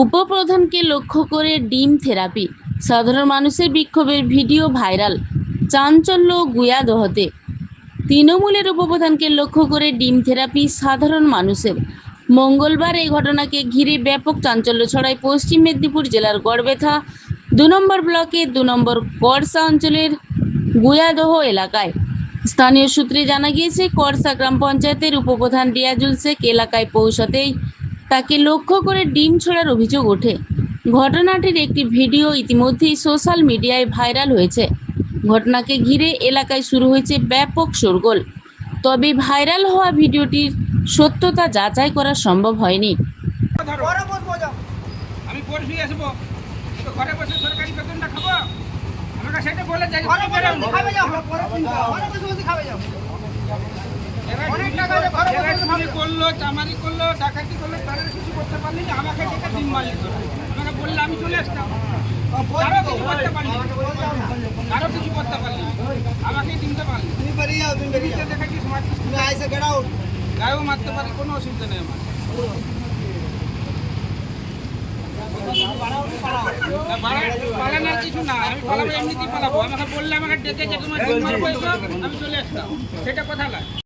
উপপ্রধানকে লক্ষ্য করে ডিম থেরাপি, সাধারণ মানুষের বিক্ষোভের ভিডিও ভাইরাল। চাঞ্চল্য গুয়াদহতে। তৃণমূলের উপপ্রধানকে লক্ষ্য করে ডিম থেরাপি সাধারণ মানুষের। মঙ্গলবার এই ঘটনাকে ঘিরে ব্যাপক চাঞ্চল্য ছড়ায় পশ্চিম মেদিনীপুর জেলার গড়বেথা ২ নম্বর ব্লকে ২ নম্বর করসা অঞ্চলের গুয়াদহ এলাকায়। স্থানীয় সূত্রে জানা গিয়েছে, করসা গ্রাম পঞ্চায়েতের উপপ্রধান রিয়াজুল শেখ এলাকায় পৌঁছাতেই তাকে লক্ষ্য করে ডিম ছোড়ার অভিযোগ ওঠে। ঘটনাটির একটি ভিডিও ইতিমধ্যেই সোশ্যাল মিডিয়ায় ভাইরাল হয়েছে। ঘটনাকে ঘিরে এলাকায় শুরু হয়েছে ব্যাপক শোরগোল। তবে ভাইরাল হওয়া ভিডিওটির সত্যতা যাচাই করা সম্ভব হয়নি। আমি পরশুই আসবো, তো ঘরে বসে সরকারি বেতনটা খাবো? আমাকে সেটা বলে যাই করলো, চামারি করলো, ডাকাতি করলো, তারা কিছু করতে পারলি না। আমাকে সেটা ডিম মারলি, আমাকে বললে আমি চলে আসতাম। কারো কিছু করতে পারলি, কারো কিছু করতে পারলি, আমাকে ডিমতে পারলি। তুমি বেরিয়ে যাও, তুমি বেরিয়ে যাও, দেখা কি সমাজ তুমি আইসে গেড়াও গায়েও মারতে পারি, কোনো অসুবিধা নেই আমার। পালানোর কিছু না, আমি পালাবো এমনিতেই পালাবো। আমাকে বললে আমাকে ডেকে যে তোমার ডিম মারবো, আমি চলে আসতাম, সেটা কথা নয়।